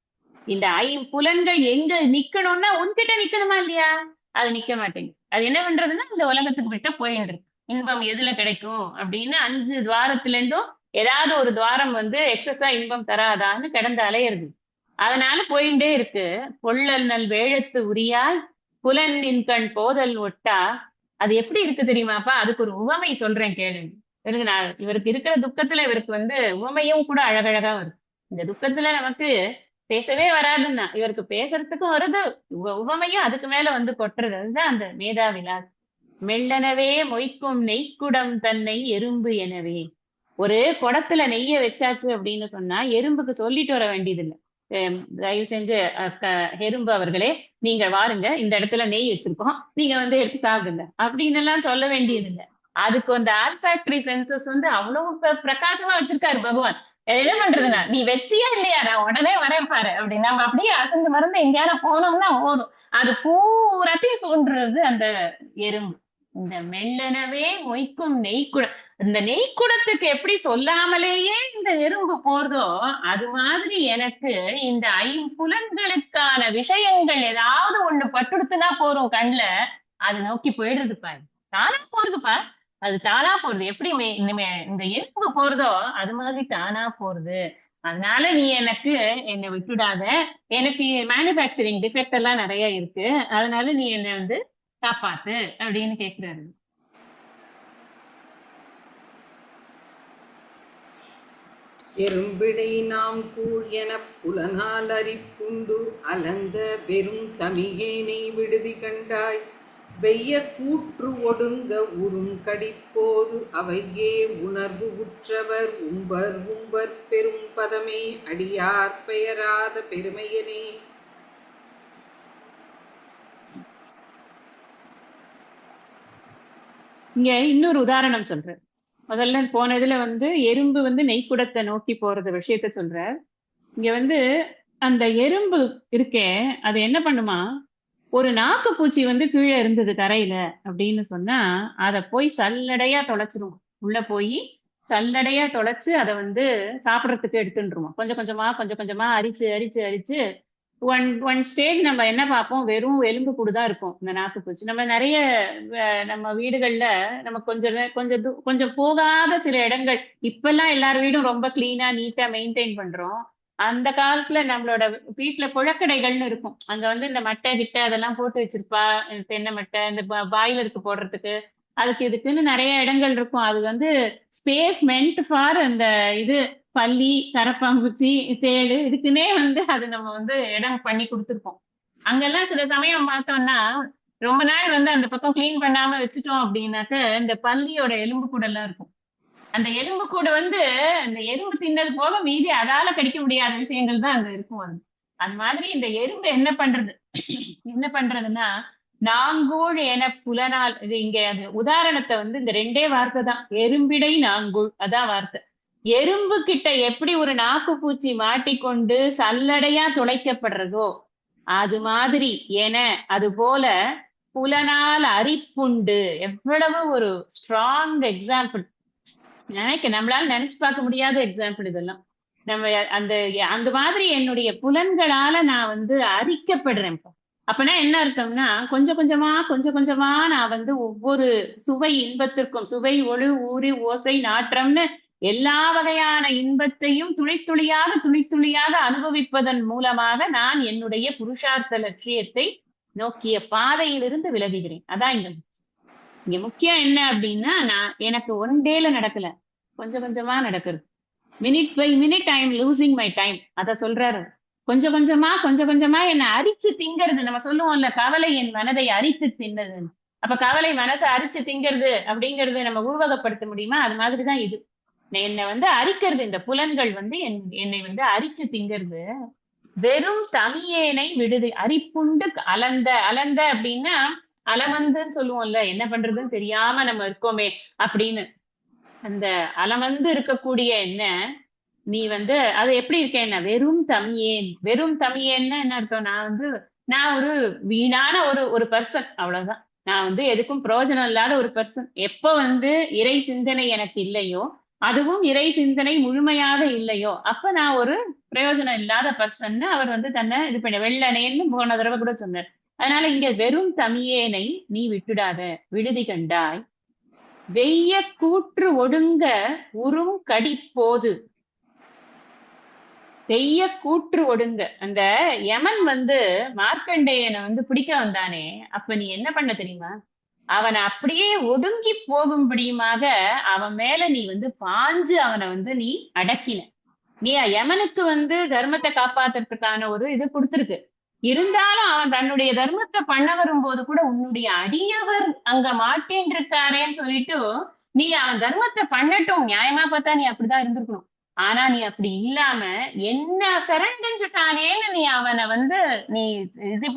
இந்த புலன்கள் எங்க நிக்கணும்னா உன்கிட்ட நிக்கணுமா இல்லையா? அது நிக்க மாட்டேங்குது. அது என்ன பண்றதுன்னா இந்த உலகத்துக்கு விட்ட போயிட்டு இருக்கு. இன்பம் எதுல கிடைக்கும் அப்படின்னு 5 துவாரத்துல இருந்தும் ஏதாவது ஒரு துவாரம் வந்து எக்ஸஸா இன்பம் தராதான்னு கிடந்து அலையிறது. அதனால போயிட்டே இருக்கு. பொள்ளல் நல் வேழத்து உரியாய் புலன் நின்கண் போதல் ஒட்டா. அது எப்படி இருக்கு தெரியுமாப்பா? அதுக்கு ஒரு உவமை சொல்றேன் கேளுங்க. இவருக்கு இருக்கிற துக்கத்துல இவருக்கு வந்து உவமையும் கூட அழகழகா வரும். இந்த துக்கத்துல நமக்கு பேசவே வராதுன்னா இவருக்கு பேசுறதுக்கும் வருது. உவமையும் அதுக்கு மேல வந்து கொட்டுறது. அதுதான் அந்த மேதா விலாஸ். மெல்லனவே மொய்க்கும் நெய்க்குடம் தன்னை எறும்பு எனவே. ஒரு குடத்துல நெய்ய வச்சாச்சு அப்படின்னு சொன்னா எறும்புக்கு சொல்லிட்டு வர வேண்டியது இல்லை. தயவு செஞ்சு எறும்பு அவர்களே நீங்க வாருங்க, இந்த இடத்துல நெய் வச்சிருக்கோம், நீங்க வந்து எடுத்து சாப்பிடுங்க அப்படின்னு எல்லாம் சொல்ல வேண்டியது இல்லை. அதுக்கு அந்த ஆல்ஃபாக்டரி சென்சஸ் வந்து அவ்வளவு பிரகாசமா வச்சிருக்காரு பகவான். என்ன பண்றதுன்னா நீ வச்சியா இல்லையா, நான் உடனே வரேன் பாரு அப்படின்னு நம்ம அப்படியே அசந்து மறந்து எங்கேயாரும் போனோம்னா போதும். அது பூராத்தையும் சூன்றது அந்த எறும்பு. இந்த மெல்லனவே மொய்க்கும் நெய்க்குடம். இந்த நெய்க்குடத்துக்கு எப்படி சொல்லாமலேயே இந்த எறும்பு போறதோ அது மாதிரி எனக்கு இந்த 5 புலன்களுக்கான விஷயங்கள் ஏதாவது ஒண்ணு பட்டுடுத்துனா போறோம் கண்ணுல, அது நோக்கி போயிடுறதுப்பா. தானா போறதுப்பா. அது தானா போறது. எப்படி இந்த எறும்பு போறதோ அது மாதிரி தானா போறது. அதனால நீ என்னை விட்டுடாத. எனக்கு மேனுபேக்சரிங் டிஃபெக்ட் எல்லாம் நிறைய இருக்கு. அதனால நீ என்னை வந்து காப்பாத்து அப்படின்னு கேக்குறாரு. எறும்பிடை நாம் கூழ் எனப் புலனால் அரிப்புண்டு அலந்த வெறும் தமிகேனை விடுதி கண்டாய். வெய்ய கூற்று ஒடுங்க உறுங்கடிப்போது அவையே உணர்வு உற்றவர் உம்பர் உம்பர் பெரும் பதமே அடியார் பெயராத பெருமையனே. இங்க இன்னொரு உதாரணம் சொல்றேன். முதல்ல போனதுல எறும்பு நெய்க்குடத்தை நோக்கி போறது விஷயத்த சொல்ற. இங்க அந்த எறும்பு இருக்கே, அது என்ன பண்ணுமா, ஒரு நாக்கு பூச்சி கீழே இருந்தது தரையில அப்படின்னு சொன்னா, அத போய் சல்லடையா தொலைச்சிரும். உள்ள போய் சல்லடையா தொலைச்சு அதை சாப்பிடறதுக்கு எடுத்துருமா. கொஞ்சம் கொஞ்சமா கொஞ்சம் கொஞ்சமா அரிச்சு அரிச்சு அரிச்சு ஒன் ஒன் ஸ்டேஜ் நம்ம என்ன பார்ப்போம், வெறும் எலும்பு கூடுதான் இருக்கும் இந்த நாக்கு பூச்சி. நம்ம நிறைய நம்ம வீடுகள்ல நம்ம கொஞ்சம் போகாத சில இடங்கள், இப்பெல்லாம் எல்லார் வீடும் ரொம்ப கிளீனா நீட்டா மெயின்டைன் பண்றோம். அந்த காலத்துல நம்மளோட வீட்டுல புழக்கடைகள்னு இருக்கும். அங்க இந்த மட்டை கிட்ட அதெல்லாம் போட்டு வச்சிருப்பா. தென்னை மட்டை, இந்த பாய்லருக்கு போடுறதுக்கு, அதுக்கு இதுக்குன்னு நிறைய இடங்கள் இருக்கும். அது ஸ்பேஸ் மென்ட் ஃபார் அந்த இது பல்லி, கரப்பாம்பூச்சி, தேளு, இதுக்குன்னே அது நம்ம இடம் பண்ணி கொடுத்துருப்போம். அங்கெல்லாம் சில சமயம் பார்த்தோம்னா ரொம்ப நாள் அந்த பக்கம் கிளீன் பண்ணாம வச்சுட்டோம் அப்படின்னாக்க இந்த பல்லியோட எலும்பு கூட எல்லாம் இருக்கும். அந்த எலும்பு கூட அந்த எறும்பு தின்னது போக மீதி அதால கடிக்க முடியாத விஷயங்கள் தான் அங்க இருக்கும். அது மாதிரி இந்த எறும்பு என்ன பண்றதுன்னா, நாங்கூழ் என புலனால், இது இங்க அது உதாரணத்தை இந்த ரெண்டே வார்த்தை தான், எறும்பிடை நாங்கூழ், அதான் வார்த்தை. எறும்பு கிட்ட எப்படி ஒரு நாக்கு பூச்சி மாட்டிக்கொண்டு சல்லடையா துளைக்கப்படுறதோ அது மாதிரி என, அது போல புலனால் அரிப்புண்டு. எவ்வளவு ஒரு ஸ்ட்ராங் எக்ஸாம்பிள். நம்மளால நினைச்சு பார்க்க முடியாத எக்ஸாம்பிள் இதெல்லாம். நம்ம அந்த அந்த மாதிரி என்னுடைய புலன்களால நான் அரிக்கப்படுறேன். அப்பனா என்ன அர்த்தம்னா, கொஞ்சம் கொஞ்சமா கொஞ்சம் கொஞ்சமா நான் ஒவ்வொரு சுவை இன்பத்திற்கும், சுவை, ஒளி, ஊறு, ஓசை, நாற்றம்னு எல்லா வகையான இன்பத்தையும் துளி துளியாக அனுபவிப்பதன் மூலமாக நான் என்னுடைய புருஷார்த்த லட்சியத்தை நோக்கிய பாதையிலிருந்து விலகுகிறேன். அதான் இங்க முக்கியம் என்ன அப்படின்னா, எனக்கு ஒன் டேல நடக்கல, கொஞ்சம் கொஞ்சமா நடக்குது. Minute by minute I am losing my time. அத சொல்றாரு. கொஞ்சம் கொஞ்சமா என்னை அரிச்சு திங்கிறது. நம்ம சொல்லுவோம்ல, கவலை என் மனதை அரித்து தின்னது. அப்ப கவலை மனசை அரிச்சு திங்கிறது அப்படிங்கறது நம்ம உருவகப்படுத்த முடியுமா? அது மாதிரிதான் இது. என்னை அரிக்கிறது, இந்த புலன்கள் என்னை அரிச்சு திங்கிறது. வெறும் தமியேனை விடுது அரிப்புண்டு அலந்த. அலந்த அப்படின்னா அலமந்துன்னு சொல்லுவோம்ல, என்ன பண்றதுன்னு தெரியாம நம்ம இருக்கோமே அப்படின்னு. அந்த அலமந்து இருக்கக்கூடிய என்ன, நீ அது எப்படி இருக்க, என்ன வெறும் தமியேன். வெறும் தமியேன்னா என்ன அர்த்தம்? நான் ஒரு வீணான ஒரு பர்சன், அவ்வளவுதான். நான் எதுக்கும் பிரயோஜனம் இல்லாத ஒரு பர்சன். எப்ப இறை சிந்தனை எனக்கு இல்லையோ, அதுவும் இறை சிந்தனை முழுமையாக இல்லையோ, அப்ப நான் ஒரு பிரயோஜனம் இல்லாத பர்சன். அவர் தன்னை இது பண்ண வெள்ளனேன்னு போன தடவை கூட சொன்னார். அதனால இங்க வெறும் தமியேனை நீ விட்டுடாத, விடுதி கண்டாய். வெய்ய கூற்று ஒடுங்க உறும் கடிப்போது. வெய்ய கூற்று ஒடுங்க, அந்த யமன் மார்க்கண்டேயனை பிடிக்க வந்தானே, அப்ப நீ என்ன பண்ண தெரியுமா? அவனை அப்படியே ஒடுங்கி போகும்படியுமாக அவன் மேல நீ பாஞ்சு அவனை நீ அடக்கின. நீ யமனுக்கு தர்மத்தை காப்பாத்துறதுக்கான ஒரு இது கொடுத்துருக்கு. இருந்தாலும் அவன் தன்னுடைய தர்மத்தை பண்ண வரும்போது கூட உன்னுடைய அடியவர் அங்க மாட்டேன் இருக்காரேன்னு சொல்லிட்டு நீ அவன் தர்மத்தை பண்ணட்டும், நியாயமா பார்த்தா நீ அப்படிதான் இருந்திருக்கணும். ஆனா நீ அப்படி இல்லாம என்ன சரண்டஞ்சுட்டானேன்னு நீ அவனை நீ இது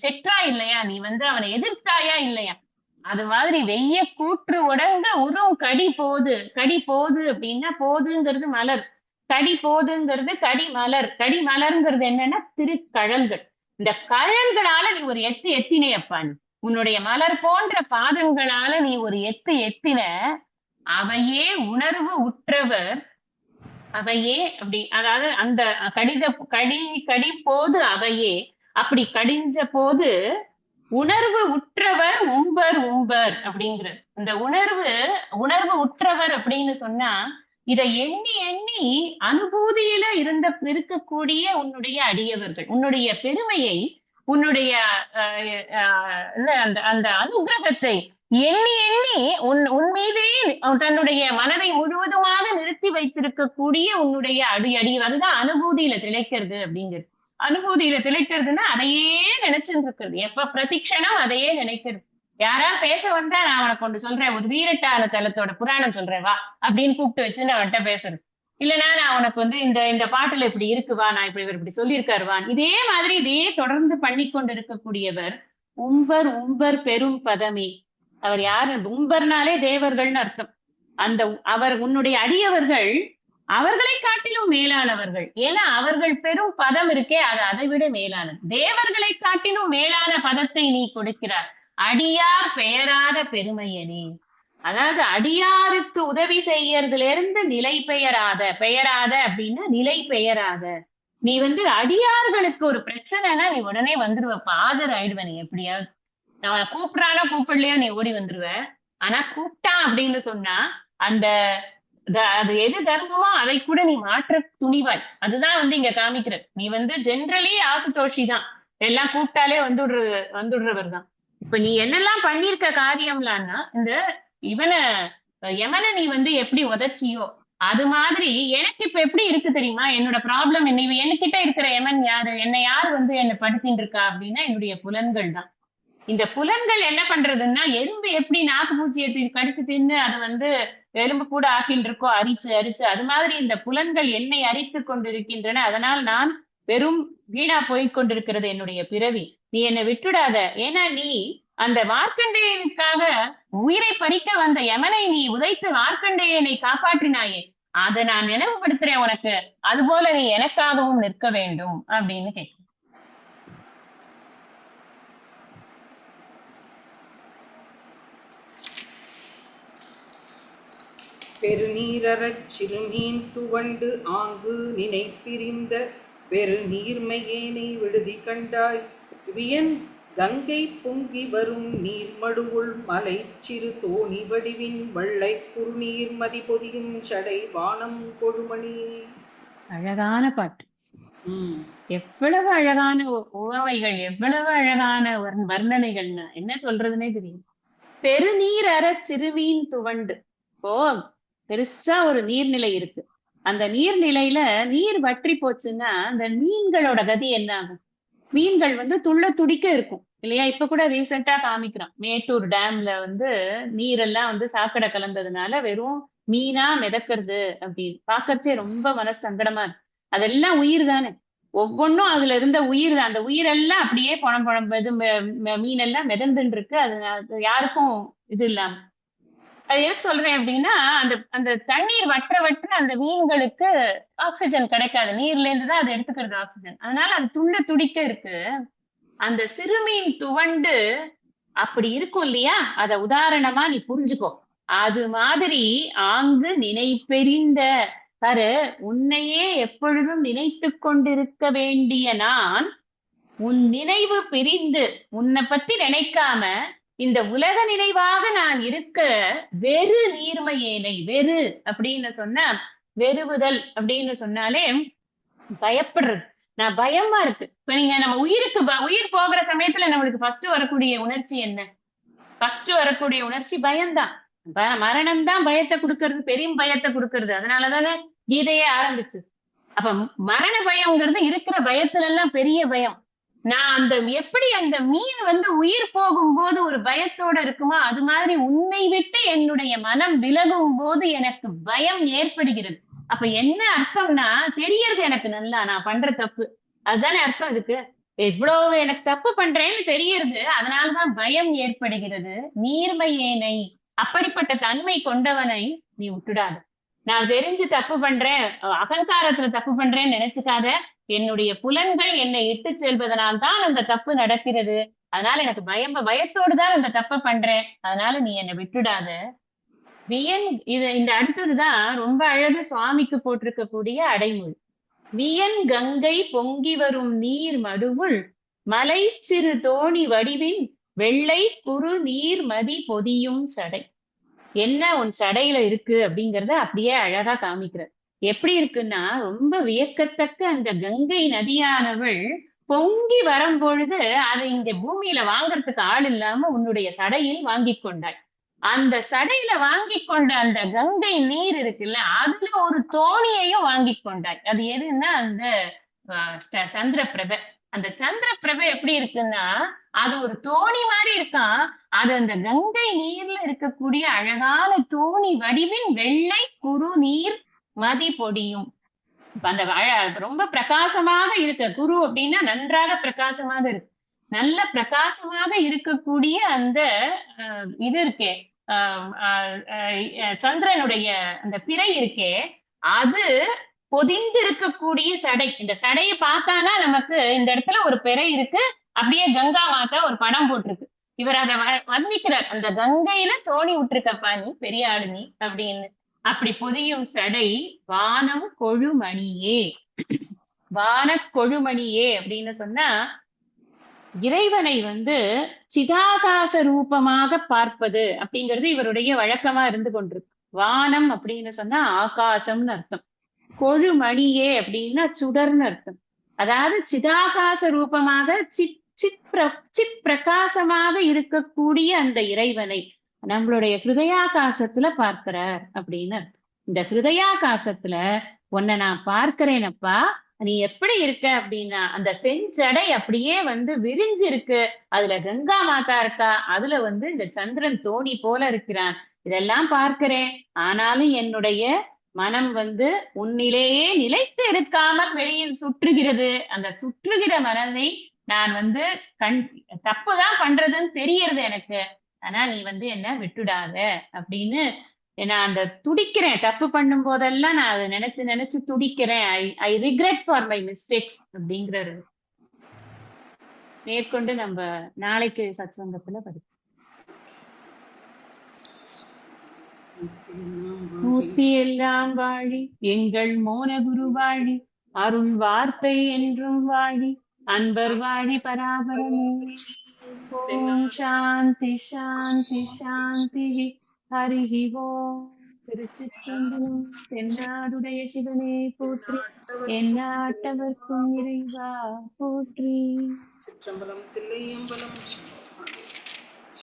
செற்றா இல்லையா, நீ அவனை எதிர்த்தாயா இல்லையா? அது மாதிரி வெய்ய கூற்று உடங்க உரும் கடி போது. கடி போது அப்படின்னா, போதுங்கிறது மலர், கடி போதுங்கிறது கடி மலர். கடி மலர்ங்கிறது என்னன்னா திருக்கழல்கள். இந்த கழல்களால நீ ஒரு எத்தினே அப்பா. நீ உன்னுடைய மலர் போன்ற பாதங்களால நீ ஒரு எத்தின. அவையே உணர்வு உற்றவர், அவையே அப்படி, அதாவது அந்த கடி போது அவையே அப்படி கடிஞ்ச போது உணர்வு உற்றவர் உம்பர் அப்படிங்கிற இந்த உணர்வு உற்றவர் அப்படின்னு சொன்னா, இதை எண்ணி எண்ணி அனுபூதியில இருக்கக்கூடிய உன்னுடைய அடியவர்கள், உன்னுடைய பெருமையை, உன்னுடைய அந்த அனுகிரகத்தை எண்ணி எண்ணி உன் மீதே தன்னுடைய மனதை முழுவதுமாக நிறுத்தி வைத்திருக்கக்கூடிய உன்னுடைய அடி, அதுதான் அனுபூதியில திளைக்கிறது அப்படிங்கிறது. அனுபூதியில திளைக்கிறதுன்னா அதையே நினைச்சுட்டு இருக்கிறது, எப்ப பிரதிக்ஷணம் அதையே நினைக்கிறது. யாராவது பேச வந்தா நான் அவனை கொண்டு சொல்றேன், ஒரு வீரட்டான தலத்தோட புராணம் சொல்றேன் வா அப்படின்னு கூப்பிட்டு வச்சு நான் அவன்கிட்ட பேசுறது. இல்லைன்னா நான் உனக்கு வந்து இந்த இந்த பாட்டுல இப்படி இருக்குவா, நான் இப்படி இவர் இப்படி சொல்லியிருக்காருவான். இதே மாதிரி இதையே தொடர்ந்து பண்ணி கொண்டு இருக்கக்கூடியவர் உம்பர் உம்பர் பெரும் பதமே. அவர் யாரு? உம்பர்னாலே தேவர்கள்னு அர்த்தம். அந்த அவர் உன்னுடைய அடியவர்கள் அவர்களை காட்டிலும் மேலானவர்கள். ஏன்னா அவர்கள் பெரும் பதம் இருக்கே, அது அதை விட மேலானது. தேவர்களை காட்டிலும் மேலான பதத்தை நீ கொடுக்கிறார். அடியார் பெயராத பெருமையனே. அதாவது அடியாருக்கு உதவி செய்யறதுல இருந்து நிலை பெயராத, பெயராத அப்படின்னா நிலை பெயராத. நீ வந்து அடியார்களுக்கு ஒரு பிரச்சனைனா நீ உடனே வந்துருவப்ப, ஆஜர் ஆயிடுவ. நீ எப்படியாவது நான் கூப்பிடுறானோ கூப்பிடலையோ நீ ஓடி வந்துருவ. ஆனா கூப்பிட்டான் அப்படின்னு சொன்னா அந்த அது எது தர்மமோ அதை கூட நீ மாற்ற துணிவாய். அதுதான் வந்து இங்க காமிக்கிற. நீ வந்து ஜென்ரலி ஆசுதோஷி தான், எல்லாம் கூப்பிட்டாலே வந்துடுறவர் தான். இப்ப நீ என்னெல்லாம் பண்ணிருக்க காரியம்லான்னா, இந்த இவனை யமனை நீ வந்து எப்படி உதச்சியோ அது மாதிரி எனக்கு இப்ப எப்படி இருக்கு தெரியுமா? என்னோட ப்ராப்ளம் என்ன, என்கிட்ட இருக்கிற யமன் யாரு, என்னை யார் வந்து என்னை படுத்தின்னு இருக்கா அப்படின்னா என்னுடைய புலன்கள் தான். இந்த புலன்கள் என்ன பண்றதுன்னா, எறும்பு எப்படி நாக்கு பூச்சியை கடிச்சு தின்னு அதை வந்து எலும்பு கூட ஆக்கின்னு இருக்கோ, அரிச்சு அரிச்சு, அது மாதிரி இந்த புலன்கள் என்னை அரித்து கொண்டிருக்கின்றன. அதனால் நான் வெறும் வீணா போய்க் கொண்டிருக்கிறது என்னுடைய பிறவி. நீ என்னை விட்டுடாத. ஏன்னா நீ அந்த மார்க்கண்டேயனுக்காக உயிரை பறிக்க வந்த யமனை நீ உதைத்து மார்க்கண்டேயனை காப்பாற்றினாயே, அதை நான் நினைவுபடுத்துறேன் உனக்கு. அதுபோல நீ எனக்காகவும் நிற்க வேண்டும் அப்படின்னு கேட்க. பெருநீரறச் சிறுமீன் துவண்டு ஆங்கு நினைப்பிரிந்த பெருநீர்மையேனை விடுதி கண்டாய். வியன் கங்கை பொங்கி வரும் நீர்மடுவுள் மலை சிறு தோணி வடிவின் வெள்ளை குறுநீர் மதி பொதியும் சடை வானம் கொழுமணியே. அழகான பாட்டு. எவ்வளவு அழகான உவமைகள், எவ்வளவு அழகான வர்ணனைகள்னா என்ன சொல்றதுன்னே தெரியும். பெருநீர் அற சிறுமீன் துவண்டு. இப்போ பெருசா ஒரு நீர்நிலை இருக்கு. அந்த நீர்நிலையில நீர் வற்றி போச்சுன்னா அந்த மீன்களோட கதி என்ன ஆகும்? மீன்கள் வந்து துள்ள துடிக்க இருக்கும் இல்லையா? இப்ப கூட ரீசெண்டா காமிக்கிறோம், மேட்டூர் டேம்ல வந்து நீரெல்லாம் வந்து சாக்கடை கலந்ததுனால வெறும் மீனா மிதக்கிறது அப்படின்னு பாக்கறதே ரொம்ப மனசு சங்கடமா இருக்கு. அதெல்லாம் உயிர் தானே, ஒவ்வொன்னும் அதுல இருந்த உயிர் தான். அந்த உயிரெல்லாம் அப்படியே பணம் மீன் எல்லாம் மிதந்துட்டு இருக்கு. அது யாருக்கும் இது இல்லாம. அது எதுக்கு சொல்றேன் அப்படின்னா, அந்த அந்த தண்ணீர் வற்ற வற்ற அந்த மீன்களுக்கு ஆக்சிஜன் கிடைக்காது. நீர்ல இருந்து தான் அது எடுத்துக்கிறது ஆக்சிஜன். அதனால அது துள்ள துடிக்க இருக்கு. அந்த சிறுமீன் துவண்டு அப்படி இருக்கும் இல்லையா? அத உதாரணமா நீ புரிஞ்சுக்கோ. அது மாதிரி ஆங்கு நினைப்பெரிந்த, பாரு, உன்னையே எப்பொழுதும் நினைத்து கொண்டிருக்க வேண்டிய நான் உன் நினைவு பிரிந்து உன்னை பத்தி நினைக்காம இந்த உலக நினைவாக நான் இருக்க வெறு நீர்மையேனை. வெறு அப்படின்னு சொன்னா வெறுவுதல் அப்படின்னு சொன்னாலே பயப்படுறது. நான் பயமா இருக்கு. இப்ப நீங்க நம்ம உயிருக்கு உயிர் போகிற சமயத்துல நம்மளுக்கு ஃபர்ஸ்ட் வரக்கூடிய உணர்ச்சி என்ன? ஃபர்ஸ்ட் வரக்கூடிய உணர்ச்சி பயம்தான். மரணம் தான் பயத்தை கொடுக்கறது, பெரும் பயத்தை கொடுக்கறது. அதனாலதானே கீதையே ஆரம்பிச்சு. அப்ப மரண பயம்ங்கிறது இருக்கிற பயத்துல எல்லாம் பெரிய பயம். நான் அந்த எப்படி அந்த மீன் வந்து உயிர் போகும்போது ஒரு பயத்தோட இருக்குமா, அது மாதிரி உன்னை விட்டு என்னுடைய மனம் விலகும் போது எனக்கு பயம் ஏற்படுகிறது. அப்ப என்ன அர்த்தம்னா, தெரியறது எனக்கு நல்லா நான் பண்ற தப்பு. அதுதானே அர்த்தம் இதுக்கு. எவ்வளவு எனக்கு தப்பு பண்றேன்னு தெரியறது, அதனாலதான் பயம் ஏற்படுகிறது. நீர்மையேனை, அப்படிப்பட்ட தன்மை கொண்டவனை நீ விட்டுடாத. நான் தெரிஞ்சு தப்பு பண்றேன், அகங்காரத்துல தப்பு பண்றேன்னு நினைச்சுக்காத. என்னுடைய புலன்கள் என்னை இட்டு செல்வதனால் தான் அந்த தப்பு நடக்கிறது. அதனால எனக்கு பயத்தோடு தான் அந்த தப்பை பண்றேன். அதனால நீ என்னை விட்டுடாத. வியன் இந்த அடுத்ததுதான் ரொம்ப அழகு சுவாமிக்கு போட்டிருக்கக்கூடிய அடைமொழி. வியன் கங்கை பொங்கி வரும் நீர் மடுவுள் மலை சிறு தோணி வடிவின் வெள்ளை குறு நீர் மதி பொதியும் சடை. என்ன உன் சடையில இருக்கு அப்படிங்கறத அப்படியே அழகா காமிக்கிற. எப்படி இருக்குன்னா, ரொம்ப வியக்கத்தக்க அந்த கங்கை நதியானவள் பொங்கி வரும் பொழுது அதை இங்க பூமியில வாங்கறதுக்கு ஆள் இல்லாம உன்னுடைய சடையில் வாங்கி கொண்டாள். அந்த சடையில வாங்கி கொண்ட அந்த கங்கை நீர் இருக்குல்ல, அதுல ஒரு தோணியையும் வாங்கி கொண்டாள். அது எதுன்னா அந்த சந்திர பிரபை. அந்த சந்திர பிரபை எப்படி இருக்குன்னா அது ஒரு தோணி மாதிரி இருக்கான். அது அந்த கங்கை நீர்ல இருக்கக்கூடிய அழகான தோணி வடிவின் வெள்ளை குறு நீர் மதி பொடியும். இப்ப அந்த ரொம்ப பிரகாசமாக இருக்க குரு அப்படின்னா நன்றாக பிரகாசமாக இருக்கு. நல்ல பிரகாசமாக இருக்கக்கூடிய அந்த இது இருக்கே சந்திரனுடைய அந்த பிறை இருக்கே, அது பொதிந்து இருக்கக்கூடிய சடை. இந்த சடையை பார்த்தானா நமக்கு இந்த இடத்துல ஒரு பிறை இருக்கு, அப்படியே கங்கா மாதா ஒரு படம் போட்டிருக்கு. இவர் அதை வர்ணிக்கிறார், அந்த கங்கையில தோணி விட்டுருக்கப்பா நீ பெரிய ஆளு நீ அப்படின்னு. அப்படி பொதியும் சடை வானம் கொழுமணியே. வான கொழுமணியே அப்படின்னு சொன்னா இறைவனை சிதாகாச ரூபமாக பார்ப்பது அப்படிங்கிறது இவருடைய வழக்கமா இருந்து கொண்டிருக்கு. வானம் அப்படின்னு சொன்னா ஆகாசம்னு அர்த்தம். கொழுமணியே அப்படின்னா சுடர்னு அர்த்தம். அதாவது சிதாகாச ரூபமாக சித் பிரகாசமாக இருக்கக்கூடிய அந்த இறைவனை நம்மளுடைய ஹிருதயாகாசத்துல பார்க்கிறார் அப்படின்னு அர்த்தம். இந்த ஹிருதயாகாசத்துல உன்னை நான் பார்க்கிறேனப்பா, நீ எப்படி இருக்க அப்படின்னா அந்த செஞ்சடை அப்படியே விரிஞ்சு இருக்கு, அதுல கங்கா மாதா இருக்கா, அதுல இந்த சந்திரன் தோணி போல இருக்கிறான், இதெல்லாம் பார்க்கிறேன். ஆனாலும் என்னுடைய மனம் உன்னிலேயே நிலைத்து இருக்காமல் வெளியில் சுற்றுகிறது. அந்த சுற்றுகிற மனதை நான் தப்புதான் பண்றதுன்னு தெரியறது எனக்கு. ஆனா நீ என்ன விட்டுடாத அப்படின்னு நான் அந்த துடிக்கிறேன். தப்பு பண்ணும் போதெல்லாம் நான் அதை நினைச்சு நினைச்சு துடிக்கிறேன். I regret for my mistakes அப்படிங்கிறது. மேற்கொண்டு நம்ம நாளைக்கு சத்சங்கத்துல படிப்போம். மூர்த்தி எல்லாம் வாழி, எங்கள் மோன குரு வாழி, அருள் வார்த்தை என்றும் வாழி, அன்பர் வாழி பராபரமே. ஓம் சாந்தி சாந்தி சாந்தி. ஹரிஹி ஓம். திருச்சிற்றம்பலம். தென்னாடுடைய சிவனே போற்றி, எந்நாட்டவர்க்கும் இறைவா போற்றி. சிற்றம்பலம் தில்லையம்பலம்.